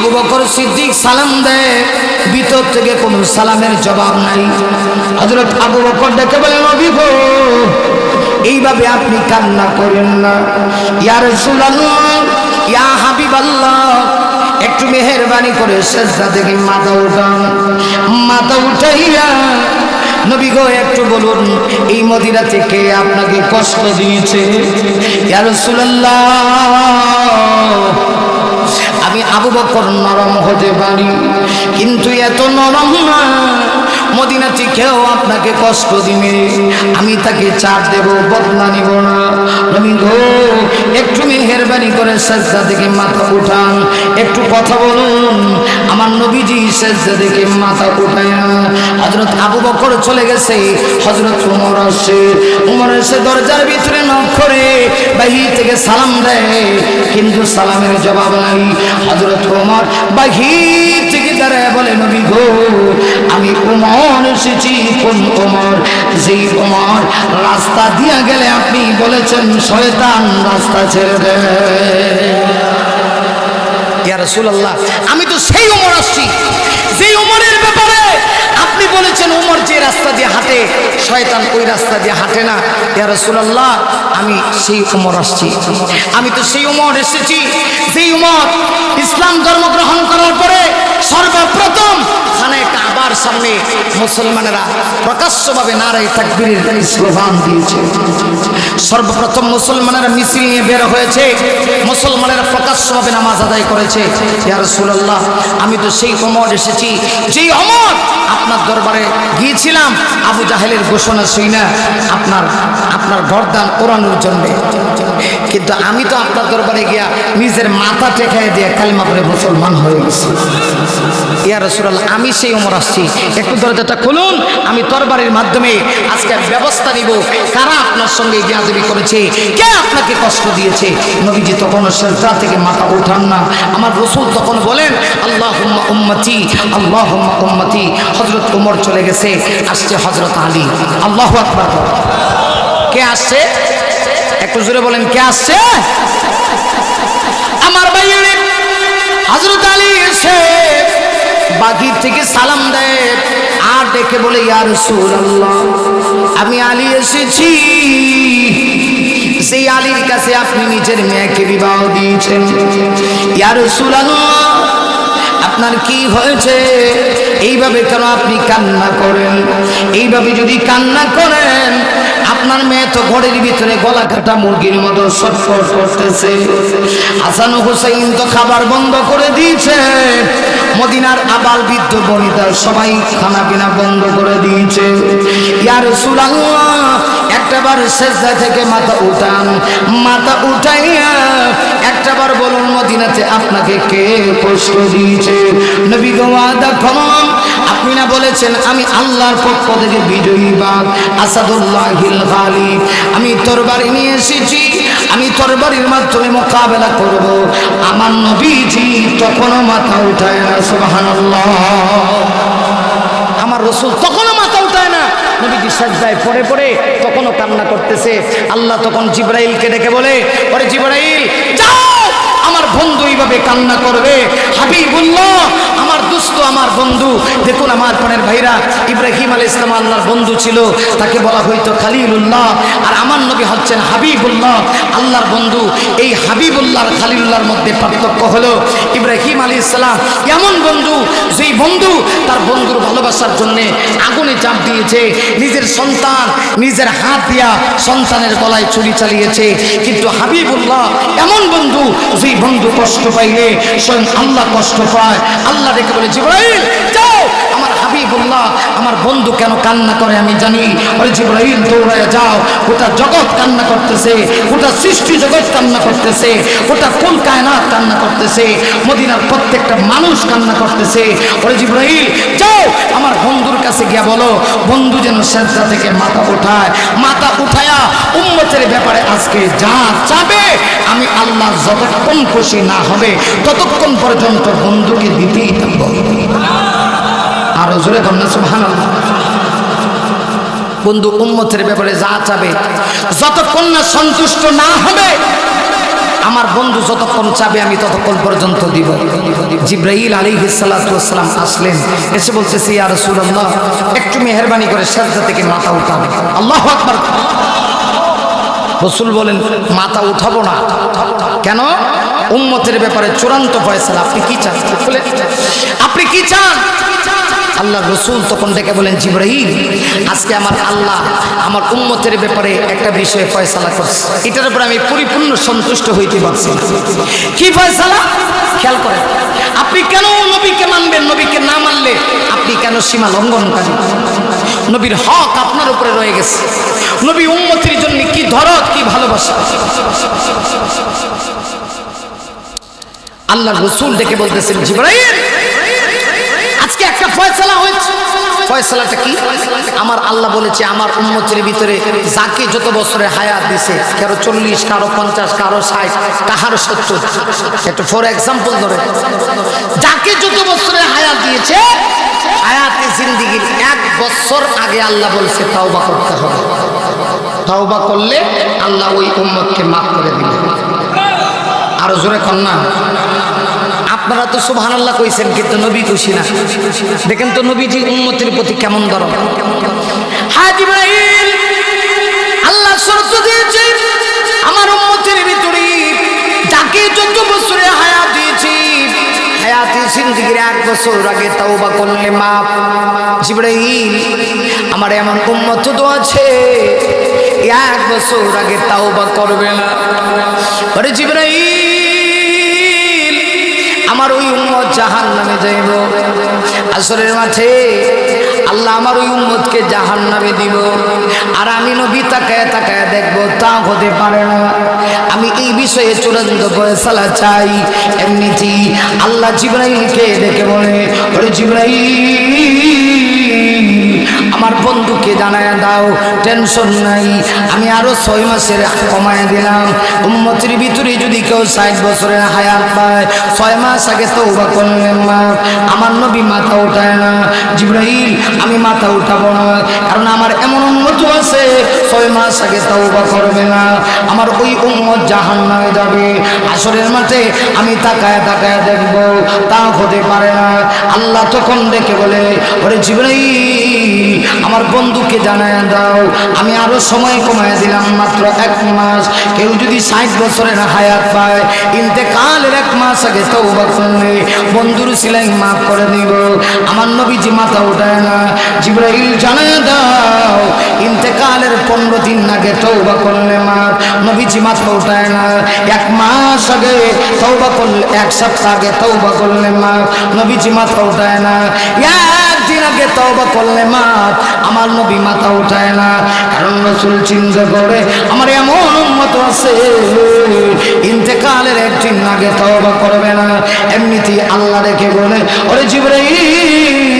আবু বকর সিদ্দিক সালাম দেয়, ভিতর থেকে কোনো সালামের জবাব নাই। হযরত আবু বকর ডেকে বলেন, নবী গো, এইভাবে আপনি কান্না করেন না। ইয়া রাসূলুল্লাহ, ইয়া হাবিবাল্লাহ, একটু মেহেরবানি করে সিজদা থেকে মাথা উঠান। মাথা উঠাইয়া নবী গো একটু বলুন, এই মদিনা থেকে আপনাকে কষ্ট দিয়েছে? ইয়া রাসূলুল্লাহ, আমি আবু বকর নরম হতে পারি, কিন্তু এত নরম না মদিনা থেকেও আপনাকে কষ্ট দিবে, আমি তাকে ছাড় দেব, বদলা নিব না। নবী গো একটু মেহেরবানি করে সিজদা থেকে মাথা উঠান, একটু কথা বলুন। আমার নবীজি সিজদা থেকে মাথা উঠায় না। হযরত আবু বকর চলে গেছে, হযরত ওমর আসে। ওমর এসে দরজার ভিতরে নক করে বাহির থেকে সালাম দেয়, কিন্তু সালামের জবাব নাই। হযরত ওমর বাহির থেকে দাঁড়ায় বলে, নবী গো, আমি ওমর এসেছি। কোন ওমর? যেই ওমর রাস্তা দিয়া গেলে আপনি বলেছেন শয়তান রাস্তা ছেড়ে দেয়। ইয়া রাসূলুল্লাহ, আমি তো সেই ওমর আসছি যেই ওমরের ব্যাপারে আপনি বলেছেন ওমর যে রাস্তা দিয়ে হাঁটে শয়তান ওই রাস্তা দিয়ে হাঁটে না। ইয়া রাসূলুল্লাহ, আমি সেই ওমর আসছি। আমি তো সেই ওমর এসেছি যেই ওমর ইসলাম ধর্ম গ্রহণ করার পরে সর্বপ্রথম খানায়ে কাবার সামনে মুসলমানেরা প্রকাশ্যভাবে নারায়ে তাকবীরের স্লোগান দিয়েছে। সর্বপ্রথম মুসলমানেরা মিছিল নিয়ে বের হয়েছে, মুসলমানেরা প্রকাশ্যভাবে নামাজ আদায় করেছে। ইয়া রাসূলুল্লাহ, আমি তো সেই ওমর এসেছি যেই ওমর আপনার দরবারে গিয়েছিলাম আবু জাহেলের ঘোষণা শুইনা আপনার গর্দান ওড়ানোর জন্য, কিন্তু আমি তো আপনার দরবারে গিয়া নিজের মাথা টেকায় দিয়ে কালিমা পড়ে মুসলমান হয়ে গেছি। ইয়া রাসূলুল্লাহ, আমি সেই ওমর আসছি, একটু দরজাটা খুলুন, আমি তরবারির মাধ্যমে আজকে ব্যবস্থা নিব কারা আপনার সঙ্গে বেয়াদবি করেছে, কে আপনাকে কষ্ট দিয়েছে। নবীজি তখন সিজদা থেকে মাথা উঠান না। আমার রাসূল তখন বলেন, আল্লাহুম্মা উম্মতি, আল্লাহুম্মা উম্মতি। হযরত ওমর চলে গেছে, আসছে হযরত আলী। আল্লাহু আকবার। কে আসছে? একটু জোরে বলেন, কে আসছে? আমার ভাইয়ের হযরত আলী এসে বাহির থেকে সালাম দেয় আর ডেকে বলে, ইয়া রাসূলুল্লাহ, আমি আলী এসেছি। সেই আলীর কাছে আপনি নিজের মেয়েকে বিবাহ দিয়েছেন। ইয়া রাসূলুল্লাহ, আপনার কি হয়েছে? এইভাবে কেন আপনি কান্না করেন? এইভাবে যদি কান্না করেন, আপনার মেয়ে তো ঘরের ভিতরে গলা কাটা মুরগির মতো ছটফট করতেছে। হাসান ও হুসাইন তো খাবার বন্ধ করে দিয়েছে, মদিনার আবাল বৃদ্ধ বনিতা সবাই খানা পিনা বন্ধ করে দিয়েছে। ইয়া রাসূলুল্লাহ, একটাবার সিজদা থেকে মাথা উঠান, মাথা উঠাইয়া একটাবার বলুন, মদিনাতে আপনাকে কে কষ্ট দিয়েছে? নবী গো ওয়াদা করুন, আপনি না বলেছেন আমি আল্লাহর পক্ষ থেকে বিজয়ী বাঘ আসাদুল্লাহিল গালিব, আমি তরবারি নিয়ে এসেছি, আমি তরবারির মাধ্যমে মোকাবেলা করব। আমার নবীজি তখনও মাথা উঠায় না। সুবহানাল্লাহ। আমার রাসূল তখনও মাথা উঠায় না। নবীজি সিজদায় পড়ে পড়ে তখনও কান্না করতেছে। আল্লাহ তখন জিবরাইলকে ডেকে বলে, ওরে জিবরাইল, যাও, আমার বন্ধু এইভাবে কান্না করবে। হাবিবুল্লাহ, আমার দুস্থ, আমার বন্ধু। দেখুন আমার প্রাণের ভাইরা, ইব্রাহিম আলাইহিস সালাম আল্লাহর বন্ধু ছিল, তাকে বলা হয়তো খালিলুল্লাহ, আর আমার নবী হচ্ছেন হাবিবুল্লাহ, আল্লাহর বন্ধু। এই হাবিবুল্লাহ আর খালিলুল্লাহর মধ্যে পার্থক্য হলো, ইব্রাহিম আলাইহিস সালাম এমন বন্ধু, যেই বন্ধু তার বন্ধুর ভালোবাসার জন্য আগুনে চাপ দিয়েছে, নিজের সন্তান নিজের হাত দিয়া সন্তানের গলায় ছুরি চালিয়েছে। কিন্তু হাবিবুল্লাহ এমন বন্ধু, যেই বন্ধু কষ্ট পাইলে স্বয়ং আল্লাহ কষ্ট পায়। আল্লাহ ডেকে বলে, জিবরাইল যাও, আমার হাবিবুল্লাহ আমার বন্ধু কেন কান্না করে আমি জানি। ওরে জিবরাইল দৌড়ায় যাও, গোটা জগৎ কান্না করতেছে, গোটা সৃষ্টি জগৎ কান্না করতেছে, গোটা কুল কায়নাত কান্না করতেছে, মদিনার প্রত্যেকটা মানুষ কান্না করতেছে। ওরে জিবরাইল যাও, আমার বন্ধুর কাছে গিয়া বলো, বন্ধু যেন সিজদা থেকে মাথা উঠায়, মাথা উঠায়া উম্মতের ব্যাপারে আজকে যা চাবে আমি আল্লাহ যতক্ষণ খুশি না হবে ততক্ষণ পর্যন্ত বন্ধুকে দিতেই থাকবো। আরো জোরে বলুন সুবহানাল্লাহ। বন্ধু উম্মতের ব্যাপারে যা চাবে যতক্ষণ না সন্তুষ্ট না হবে আমার বন্ধু যতক্ষণ চাবে আমি ততক্ষণ পর্যন্ত দিব। জিবরাইল আলাইহিস সালাতু ওয়াস সালাম আসলেন, এসে বলতেছে ইয়া রাসূলুল্লাহ একটু মেহেরবানি করে সাজদা থেকে মাথা উঠান। আল্লাহু আকবার। রাসূল বলেন মাথা উঠাবো না। কেন? উম্মতের ব্যাপারে চূড়ান্ত ফয়সালা। আপনি কি চান? আপনি কি চান? আল্লাহ রসুল তখন ডেকে বলেন জিবরাইল আজকে আমার আল্লাহ আমার উম্মতের ব্যাপারে একটা বিষয়ে ফয়সালা করছে, এটার উপর আমি পরিপূর্ণ সন্তুষ্ট হইতে পারছি। কি ফয়সালা? খেয়াল করেন, আপনি কেন নবীকে মানবেন? নবীকে না মানলে আপনি কেন সীমা লঙ্ঘনকারী? নবীর হক আপনার উপরে রয়ে গেছে। নবী উম্মতের জন্য কি দরদ, কি ভালোবাসা। আল্লাহ রসুল ডেকে বলতেছেন জিবরাইল আজকে একটা ফয়সালা হয়েছে। ফয়সালাটা কি? আমার আল্লাহ বলেছে আমার উম্মতের ভিতরে যাকে যত বছরের হায়াত দিছে, কারো 40, কারো 50, কারো 60, কারো 70, একটু ফর এক্সাম্পল ধরে যাকে যত বছরের হায়াত দিয়েছে হায়াতে জিন্দেগির 1 বছর আগে আল্লাহ বলছে তাওবা করতে হবে। তাওবা করলে আল্লাহ ওই উম্মতকে মাফ করে দিবেন। আরো জোরে কন্যা। আপনারা তো সুবহানাল্লাহ কইছেন কিন্তু নবী খুশি না। দেখেন তো নবীজি উম্মতের প্রতি কেমন দরদ। হ্যাঁ জিবরাইল আল্লাহ শর্ত দিয়েছে আমার উম্মতের ভিতরে যাকে যত বছরে হায়াত দিয়েছি হায়াতে জিন্দেগির 1 বছর আগে তাওবা করলে মাফ। জিবরাইল আমার এমন উম্মত তো আছে 1 বছর আগে তাওবা করবে না। আরে জিবরাইল আমার ওই উম্মত জাহান্নামে যাইব। আসরের মাঠে আল্লাহ আমার ওই উম্মতকে জাহান্নামে দিব, আর আমি নবী তাকায় তাকায় দেখব, তা হতে পারে না। আমি এই বিষয়ে চূড়ান্ত ফয়সালা চাই। এমনিতেই আল্লাহ জিবরাইলকে ডেকে বলে ওরে জিবরাইল আমার বন্ধুকে জানায় দাও টেনশন নাই, আমি আরো 6 মাসের কমায় দিলাম। উম্মতের ভিতরে যদি কেউ 60 বছরের হায়াত পায় 6 মাস আগে তওবা করলে মাফ। আমার নবী মাথা উঠায় না। জিবরাইল আমি মাথা উঠাবো না, কারণ আমার এমন উম্মত আছে 6 মাস আগে তওবা করবে না, আমার ওই উম্মত জাহান্নামে যাবে। আসরের মাঠে আমি তাকায় তাকায় দেখব, তা হতে পারে না। আল্লাহ তখন ডেকে বলে ওরে জিবরাইল আমার বন্ধুকে জানায় দাও আমি আরো সময় কমায় দিলাম, মাত্র 1 মাস। কেউ যদি 60 বছরের হায়াত পায় ইন্তেকালের 1 মাস আগে তওবা করলে বন্ধুর সিলাই মাফ করে দিব। আমার নবীজি মাথা উঠায় না। জিবরাইল জানায় দাও ইন্তেকালের 15 দিন আগে তওবা করলে মাফ। নবীজি মাথা উঠায় না। 1 মাস আগে তওবা করলে, 1 সপ্তাহ আগে তওবা করলে মাফ। নবীজি মাথা উঠায় না। 1 দিন আগে তওবা করলে মাফ। আমার নবী মাথা উঠায় না, কারণ রাসূল চিন্তা করে আমার এমন উম্মত আছে ইন্তেকালের 1 দিন আগে তওবা করবে না। এমনিতেই আল্লাহ রেখে বলে ওরে জিবরাইল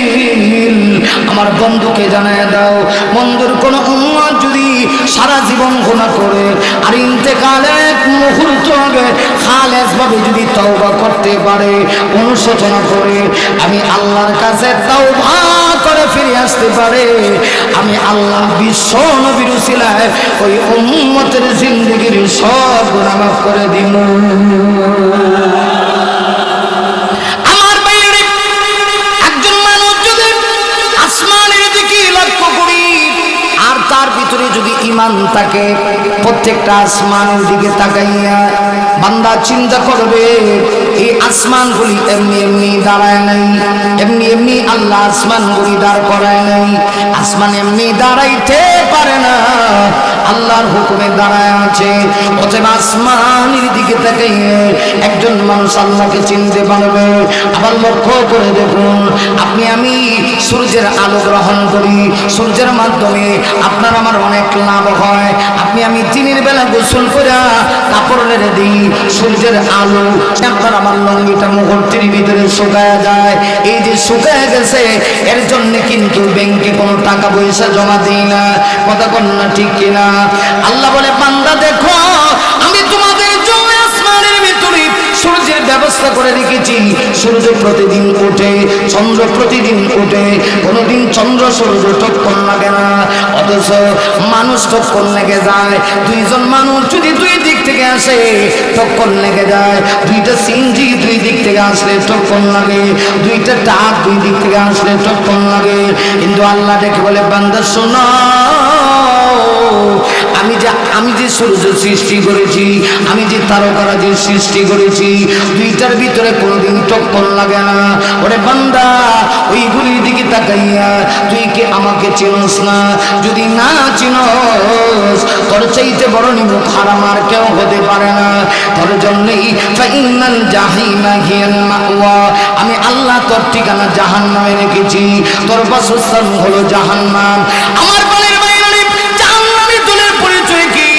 আমার বন্ধুকে জানায় দাও বন্ধুর কোন উম্মত যদি সারা জীবন গুনাহ করে আর ইন্তেকালের 1 মুহূর্ত আগে খালেস ভাবে যদি তওবা করতে পারে, অনুশোচনা করে আমি আল্লাহর কাছে তওবা করে ফিরে আসতে পারে, আমি আল্লাহ বিশ্ব নবীর উসিলায় ওই উম্মতের জিন্দেগির সব গুনাহ মাফ করে দিব। আমার বাইরে একজন মানুষ যদি আসমানের দিকে লক্ষ্য করি আর তার ভিতরে যদি ঈমান থাকে, প্রত্যেকটা আসমানের দিকে তাকাইয়া বান্দা চিন্তা করবে এই আসমানগুলি এমনি এমনি দাঁড়ায় নাই, এমনি এমনি আল্লাহ আসমানগুলি দাঁড় করায় নাই। আসমান এমনি দাঁড়াইতে পারে না, আল্লাহর হুকুমে দাঁড়ায় আছে। অতএব আসমানের দিকে তাকাইয়ে একজন মানুষ আল্লাহকে চিনতে পারবে। আবার লক্ষ্য করে দেখুন, আপনি আমি সূর্যের আলো গ্রহণ করি, সূর্যের মাধ্যমে আপনার আমার অনেক লাভ হয়। আপনি আমি দিনের বেলা গোসল করে কাপড় রেখে দিই, সূর্যের আলো আপনার আমার লঙ্গিটা মুহূর্তের ভিতরে শুকায় যায়। এই যে শুকায় গেছে এর জন্য কিন্তু ব্যাংকে কোনো টাকা পয়সা জমা দিই না। কথা বল না ঠিক কিনা? আল্লাহ বলে বান্দা দেখো আমি তোমাদের জন্য আসমানের ভিতরে সূর্যের ব্যবস্থা ব্যবস্থা করে রেখেছি। সূর্য প্রতিদিন ওঠে, চন্দ্র প্রতিদিন ওঠে, কোনোদিন চন্দ্র সূর্য টক্কর লাগে না। অথচ মানুষ টক্কর লেগে যায়। দুইজন মানুষ যদি দুই দিক থেকে আসে টক্কর লেগে যায়। দুইটা সিনজি দুই দিক থেকে আসলে টক্কর লাগে, দুইটা টাক দুই দিক থেকে আসলে টক্কর লাগে। কিন্তু আল্লাহ ডেকে বলে, বান্দা শোনো, আমি যে সূর্য সৃষ্টি করেছি, আমি যে তারকারাজি সৃষ্টি করেছি, দুইটার ভিতরে কোনোদিন টক্কর লাগে না। ওরে বান্দা, ওইগুলির দিকে তাকাইয়া তুই কি আমাকে চিনস না? যদি না চিনস, তোর চাইতে বড় নিমুখ হারাম আর কেউ হতে পারে না। তোর জন্যই ফাইনাল জাহিমা হিয়াল মাওয়া, আমি আল্লাহ তোর ঠিকানা জাহান্নামে রেখেছি, তোর বাসস্থান হলো জাহান্নাম। আমার বলের বাইরে জাহান্নামী দলের পরিচয় কি?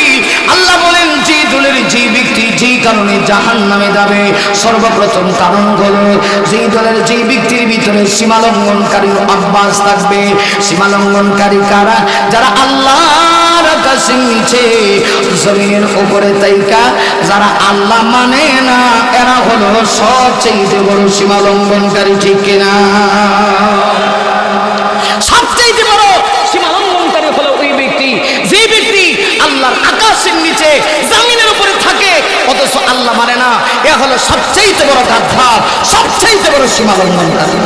আল্লাহ বলেন, যে দলের যে ব্যক্তি যেই কারণে জাহান্নামে যাবে, সর্বপ্রথম কারণ হলো যেই দলের যেই ব্যক্তির ভিতরে সীমালঙ্ঘনকারীর অভ্যাস থাকবে। সীমালঙ্ঘনকারী কারা? যারা আল্লাহর আকাশের নিচে জমিনের উপরে তাইকা যারা আল্লাহ মানে না, এরা হলো সবচেয়ে বড় সীমালঙ্ঘনকারী। ঠিক কিনা? সবচেয়ে বড় সীমালঙ্ঘনকারী হলো ওই ব্যক্তি যে ব্যক্তি আল্লাহর আকাশের নিচে জমিনের উপরে থাকে অথচ আল্লাহ মানে না। এ হলো সবচেয়ে বড় গাদ্দার, সবচেয়ে বড় সীমালঙ্ঘনকারী।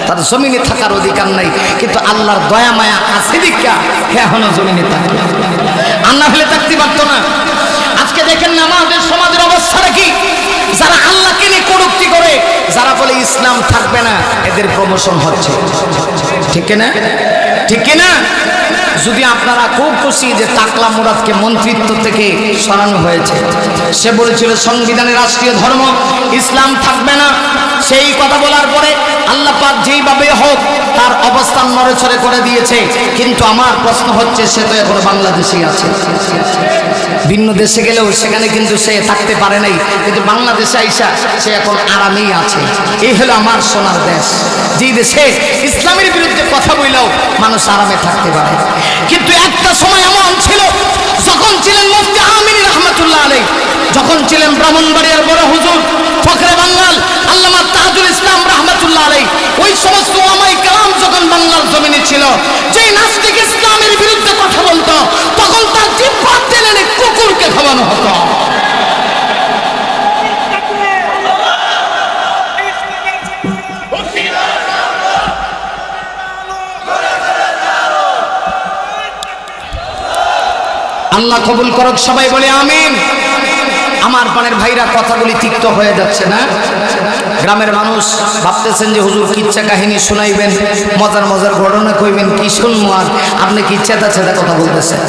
তার জমিনে থাকার অধিকার নাই, কিন্তু আল্লাহর দয়া মায়া আছে দেখা এখনো জমিনে থাকে। আল্লাহ হলে থাকতে পারতো না। আজকে দেখেন না আমাদের সমাজের অবস্থাটা কি? যারা আল্লাহকে নিয়ে কটূক্তি করে, যারা বলে ইসলাম থাকবে না, এদের প্রমোশন হচ্ছে। ঠিক না? ঠিক না? যদি আপনারা খুব খুশি যে টাকলা মুরাদকে মন্ত্রিত্ব থেকে সরানো হয়েছে, সে বলেছিল সংবিধানে রাষ্ট্রীয় ধর্ম ইসলাম থাকবে না। সেই কথা বলার পরে আল্লাহ পাক যেইভাবে হোক তার অবস্থান নড়েচড়ে করে দিয়েছে। কিন্তু আমার প্রশ্ন হচ্ছে, সে তো এখন বাংলাদেশেই আছে। ভিন্ন দেশে গেলেও সেখানে কিন্তু সে থাকতে পারে নাই, কিন্তু বাংলাদেশে আইসা সে এখন আরামেই আছে। এই হলো আমার সোনার দেশ, যেই দেশে ইসলামের বিরুদ্ধে কথা বললেও মানুষ আরামে থাকতে পারে। কিন্তু একটা সময় এমন ছিল, যখন ছিলেন মুফতি আমিন রহমাতুল্লাহ আলাইহি, যখন ছিলেন ব্রাহ্মণবাড়িয়ার বড় হুজুর ফখরে বাঙ্গাল আল্লামা তাজুল ইসলাম রহমাতুল্লাহ আলাইহি, ওই সমস্ত ওলামায়ে কেরাম যখন বাংলার জমিনে ছিল, যে নাস্তিক ইসলামের বিরুদ্ধে কথা বলতো, তখন তার জিহ্বা টেনে কুকুরকে খাওয়ানো হতো। আল্লাহ কবুল করুক, সবাই বলে আমিন। আমার পানের ভাইরা, কথাগুলি তিক্ত হয়ে যাচ্ছে না? গ্রামের মানুষ ভাবতেছেন যে হুজুর কিচ্ছা কাহিনী শোনাইবেন, মজার মজার ঘটনা কইবেন, কি শুনবো আর আপনি কি ছেদা ছেদা কথা বলতেছেন।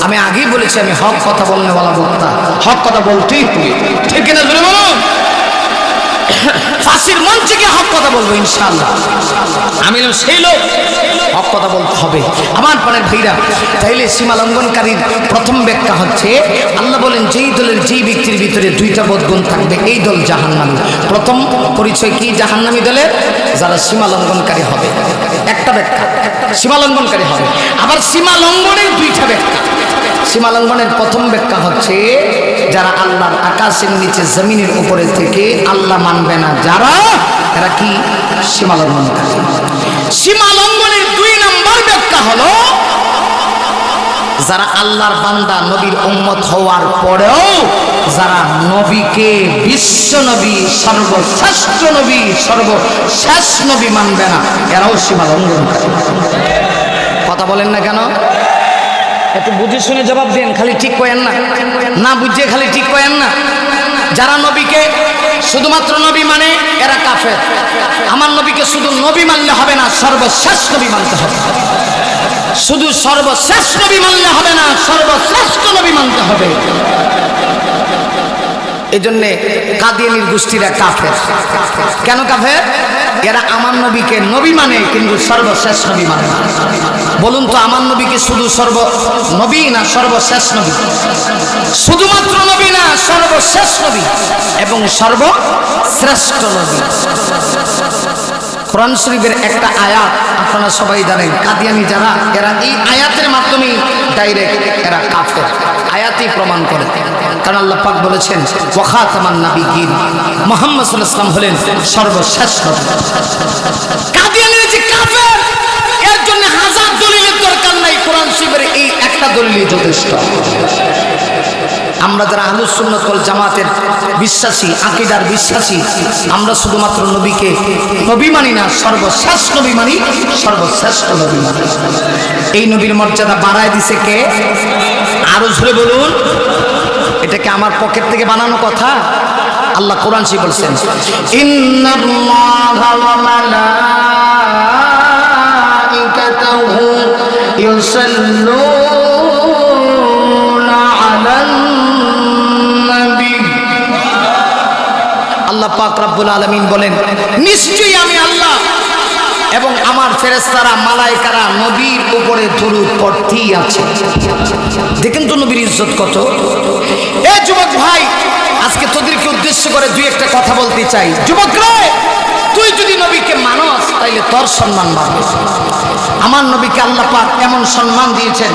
আমি আগেই বলেছি, আমি হক কথা বলনে বলা বক্তা, হক কথা বলতেই ঠিক কিনা জোরে বলুন। ফাঁসির মঞ্চে গিয়ে হক কথা বলবো ইনশাআল্লাহ। আমি সেই লোক, হক কথা বলতে হবে। আমার পানের ভাইরা, তাইলে সীমালঙ্ঘনকারীর প্রথম ব্যাখ্যা হচ্ছে, আল্লাহ বলেন যেই দলের যেই ব্যক্তির ভিতরে দুইটা বদগুণ থাকবে, এই দল জাহান্নামী। প্রথম পরিচয় কি জাহান্নামী দলের? যারা সীমালঙ্ঘনকারী হবে। একটা ব্যাখ্যা, সীমালঙ্ঘনকারী হবে। আবার সীমালঙ্ঘনের দুইটা ব্যাখ্যা। সীমালঙ্ঘনের প্রথম ব্যাখ্যা হচ্ছে, যারা আল্লাহর আকাশের নিচে জমিনের উপরে থেকে আল্লাহ মানবে না যারা, এরা কি সীমালঙ্ঘনকারী। সীমালঙ্ঘনের দুই নম্বর ব্যাখ্যা হলো, যারা আল্লাহর বান্দা নবীর উম্মত হওয়ার পরেও যারা নবীকে বিশ্ব নবী, সর্বশ্রেষ্ঠ নবী, সর্বশেষ নবী মানবে না, এরাও সীমালঙ্ঘনকারী। কথা বলেন না কেন? একটু বুঝে শুনে জবাব দেন, খালি ঠিক কয়েন না, না বুঝে খালি ঠিক কয়েন না। যারা নবীকে শুধুমাত্র নবী মানে, এরা কাফের। আমার নবীকে শুধু নবী মানলে হবে না, সর্বশেষ নবী মানতে হবে। শুধু সর্বশেষ নবী মানলে হবে না, সর্বশ্রেষ্ঠ নবী মানতে হবে। এই জন্যে কাদিয়ানীর গোষ্ঠীরা কাফের। কেন কাফের? এরা আমার নবীকে নবী মানে, কিন্তু সর্বশেষ নবী মানে না। বলুন তো, আমার নবীকে শুধু নবী না সর্বশেষ নবী? শুধুমাত্র নবী না, সর্বশেষ নবী এবং সর্বশ্রেষ্ঠ নবী। কোরআন শরীফের একটা আয়াত আপনারা সবাই জানেন, কাদিয়ানি যারা এরা এই আয়াতের মাধ্যমে ডাইরেক্ট এরা কাফের, আয়াতই প্রমাণ করে। কারণ আল্লাহ পাক বলেছেন ওয়া খাতামান নাবিয়্যিন, মুহাম্মদ সাল্লাল্লাহু আলাইহি ওয়াসাল্লাম হলেন সর্বশেষ নবী। কাদিয়ানিরা যে কাফের, এর জন্য হাজার দলিলের দরকার নাই, কোরআন শরীফের এই একটা দলিলই যথেষ্ট। আমরা যারা আহলুস সুন্নাত ওয়াল জামাতের বিশ্বাসী, আকীদার বিশ্বাসী, আমরা শুধুমাত্র নবীকে নবী মানি না, সর্বশেষ নবী মানি, সর্বশ্রেষ্ঠ নবী মানি। এই নবীর মর্যাদা বাড়ায় দিছে কে? আরো জোরে বলুন। এটা কি আমার পকেট থেকে বানানো কথা? আল্লাহ কোরআন শরীফে বলছেন ইন্নাল্লাহা ওয়া মালাইকাতাহু ইউসাল্লুনা আলান নবী। আল্লাহ পাক রব্বুল আলামিন বলেন নিশ্চয়ই আমি আল্লাহ এবং আমার ফেরেশতারা মালায়েকারা নবীর উপরে দরুদ পড়তেই আছে। দেখেন তো নবীর ইজ্জত কত। এ যুবক ভাই, আজকে তোদেরকে উদ্দেশ্য করে দুই একটা কথা বলতে চাই। যুবক রে, তুই যদি নবীকে মানস তাইলে তোর সম্মান বাড়বে। আমার নবীকে আল্লাহ পাক এমন সম্মান দিয়েছেন,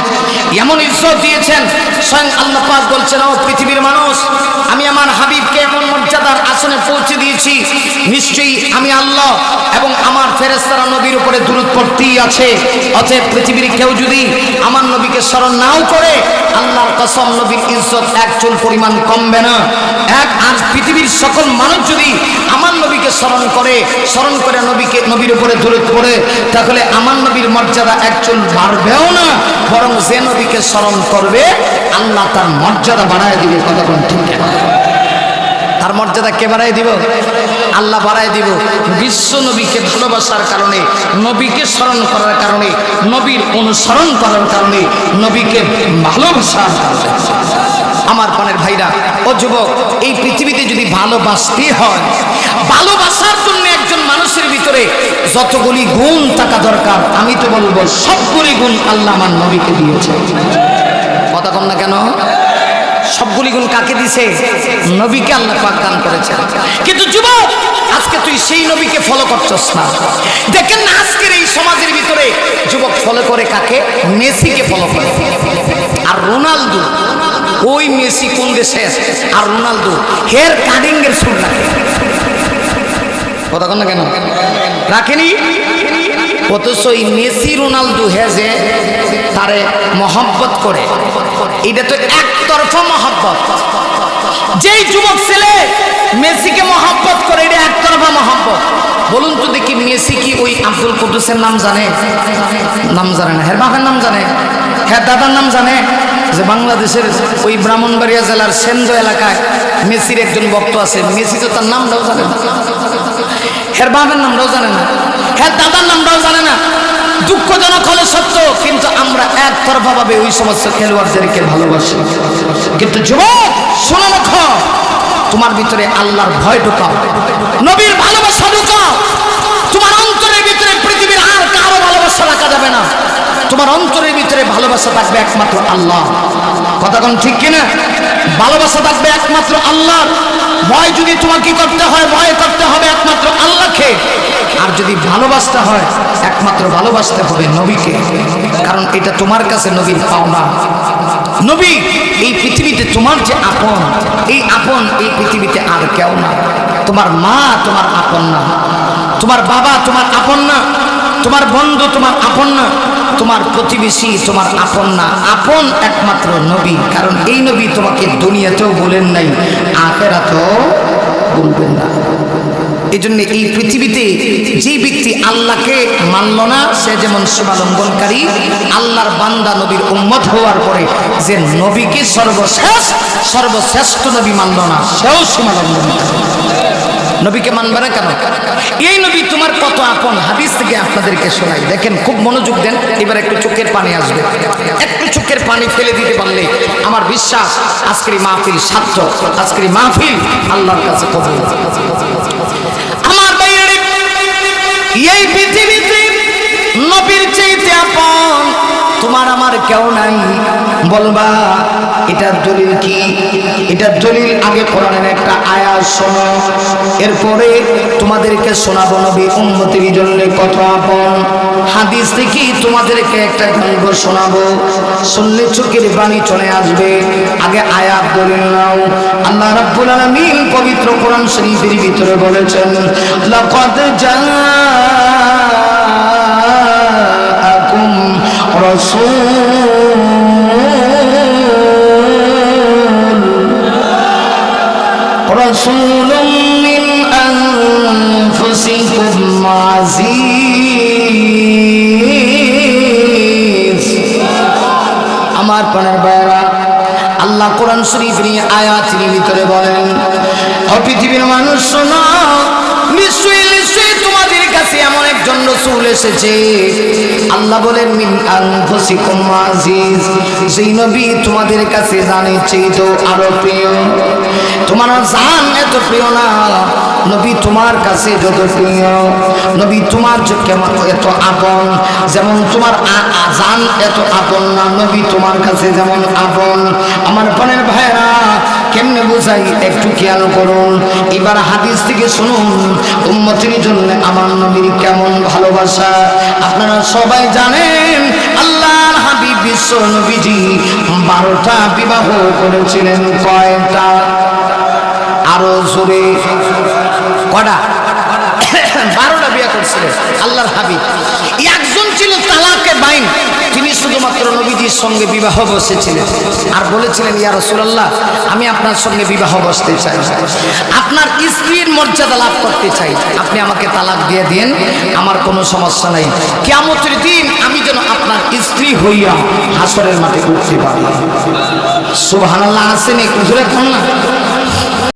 এমন ইজ্জত দিয়েছেন, স্বয়ং আল্লাহ পাক বলছেন ও পৃথিবীর মানুষ, আমি আমার হাবিবকে এমন মর্যাদার আসনে পৌঁছে দিয়েছি, নিশ্চয়ই আমি আল্লাহ এবং আমার ফেরেশতারা নবীর উপরে দরুদ পড়তেই আছে। অতএব পৃথিবীর কেউ যদি আমার নবীকে স্মরণ নাও করে, আল্লাহর কসম নবীর ইজ্জত এক চুল পরিমাণ কমবে না। আর পৃথিবীর সকল মানুষ যদি আমার নবীকে স্মরণ করে নবীর উপরে দরুদ পড়ে, তাহলে আমার নবীর মর্যাদা এক চুল বাড়বেও না, বরং যে নবীকে স্মরণ করবে আল্লাহ তার মর্যাদা বাড়ায় দিবে। কথা কোন ঠিক? তার মর্যাদা কে বাড়ায় দিব? আল্লাহ বাড়ায় দিব। বিশ্ব নবীকে ভালোবাসার কারণে, নবীকে স্মরণ করার কারণে, নবীর অনুসরণ করার কারণে, নবীকে ভালোবাসার কারণে। আমার প্রাণের ভাইরা ও যুবক, এই পৃথিবীতে যদি ভালোবাসতে হয়, ভালোবাসার জন্য একজন মানুষের ভিতরে যতগুলি গুণ থাকা দরকার, আমি তো বলবো সবগুলি গুণ আল্লাহ আমার নবীকে দিয়েছে। কথা কন না কেন? সবগুলি গুণ কাকে দিছে? নবীকে আল্লাহ পাক দান করেছেন। কিন্তু যুবক, আজকে তুই সেই নবীকে ফলো করছস না। দেখেন না আজকের এই সমাজের ভিতরে যুবক ফলো করে কাকে? মেসিকে ফলো করে। আর রোনালদো, ওই মেসি কোন দেশে আর রোনালদো হেয়ার কাটিং এর সুর রাখে। কথা কন না কেন? রাখেনি। অথচ এই মেসি রোনালদো হেজে তারে মহব্বত করে, এটা তো একতরফা মহব্বত। যেই যুবক ছেলে মেসিকে মহব্বত করে, এটা একতরফা মহব্বত। বলুন তো দেখি, মেসি কি ওই আব্দুল কুদ্দুসের নাম জানে? নাম জানে না। হের বাবার নাম জানে? হ্যাঁ, দাদার নাম জানে? যে বাংলাদেশের ওই ব্রাহ্মণবাড়িয়া জেলার সেন্দ এলাকায় মেসির একজন ভক্ত আছে, মেসি তো তার নামটাও জানে না, হের বাবার নামটাও জানে না, হ্যাঁ দাদার নামটাও জানে না। দুঃখজনক হলে সত্য, কিন্তু আমরা একতরফা ভাবে ওই সমস্ত খেলোয়াড়দেরকে ভালোবাসি। কিন্তু যুবক শোনো, রাখো, তোমার ভিতরে আল্লাহর ভয় ঢোকাও, নবীর ভালোবাসা ঢোকাও। তোমার অন্তরের ভিতরে পৃথিবীর আর কারো ভালোবাসা রাখা যাবে না। তোমার অন্তরের ভিতরে ভালোবাসা থাকবে একমাত্র আল্লাহ। কথা কোন ঠিক কিনা? ভালোবাসা থাকবে একমাত্র আল্লাহ। ভয় যদি তোমাকে করতে হয়, ভয় করতে হবে একমাত্র আল্লাহকে। আর যদি ভালোবাসতে হয়, একমাত্র ভালোবাসতে হবে নবীকে। কারণ এটা তোমার কাছে নবীর পাওনা। নবী এই পৃথিবীতে তোমার যে আপন, এই আপন এই পৃথিবীতে আর কেউ না। তোমার মা তোমার আপন না, তোমার বাবা তোমার আপন না, তোমার বন্ধু তোমার আপন না, তোমার প্রতিবেশী তোমার আপন না। আপন একমাত্র নবী। কারণ এই নবী তোমাকে দুনিয়াতেও বলেন নাই, আখিরাতেও বলবেন না। এই জন্য এই পৃথিবীতে যে ব্যক্তি আল্লাহকে মানল না, সে যেমন সীমালঙ্ঘনকারী। আল্লাহর বান্দা নবীর উম্মত হওয়ার পরে যে নবীকে সর্বশ্রেষ্ঠ নবী মানল না, সেও সীমালঙ্ঘনকারী। নবীকে মানবে না কেন? এই নবী তোমার কত আপন। হাদিস থেকে আপনাদেরকে শোনাই, দেখেন, খুব মনোযোগ দেন। এবার একটু চোখের পানি আসবে, একটু চোখের পানি ফেলে দিতে পারলে আমার বিশ্বাস আজকের মাহফিল সার্থক, আজকের মাহফিল আল্লাহর কাছে কবুল। আমার বাইরে এই পৃথিবীতে নবীর চাইতে আপন তোমার আমার কেউ নাই, বলবা এটার দলিল কি? এটার দলিল আগে কোরআনের একটা আয়াত শোনো, এরপরে তোমাদেরকে শোনাবো নবী উম্মতের জন্য কত আপন। হাদিস থেকে তোমাদেরকে একটা গল্প শোনাবো, শুনলে চোখের পানি চলে আসবে। আগে আয়াত দলিল নাও। আল্লাহ রাব্বুল আলামিন পবিত্র কোরআন শরীফের ভিতরে বলেছেন, লাকাদ জাআকুম রাসূলুম মিন আনফুসিকুম আজিজ। আমার প্রাণের ভাইরা, আল্লাহ কোরআন শরীফের আয়াতের ভিতরে বলেন, ও পৃথিবীর মানুষ শোনো, নিশ্চয়ই নিশ্চয়ই তোমাদের কাছে এমন একজন রাসূল এসেছে। আল্লাহ বলেন মিন আনফুসিকুম আজিজ, যেই নবী তোমাদের কাছে জানের চেয়ে তো আরো প্রিয়। তোমার জান এত প্রিয় না, নবী তোমার কাছে যত প্রিয়, নবী তোমার কেমন এত আপন, যেমন তোমার জান এত আপন না, নবী তোমার কাছে যেমন আপন। আমার প্রাণের ভাইরা, কেমনে বোঝাই একটু খেয়াল করুন। এবার হাদিস থেকে শুনুন, উম্মতের জন্য আমার নবীর কেমন ভালোবাসা। আপনারা সবাই জানেন আল্লাহর হাবিব বিশ্ব নবীজি 12টা বিবাহ করেছিলেন। কয়টা? আরো জোরে কটা? 12টা বিয়ে করছিলেন আল্লাহর হাবিব। একজন ছিল তালাকে বাইন, তিনি শুধুমাত্র নবীজির সঙ্গে বিবাহ বসেছিলেন আর বলেছিলেন, ইয়া রাসূলুল্লাহ, আমি আপনার সঙ্গে বিবাহ বসতে চাই, আপনার স্ত্রীর মর্যাদা লাভ করতে চাই, আপনি আমাকে তালাক দিয়ে দিন, আমার কোনো সমস্যা নাই, কিয়ামতের দিন আমি যেন আপনার স্ত্রী হইয়া হাসরের মাঠে উঠতে পারি। সুবহানাল্লাহ। আসেন একটু জোরে কোন না?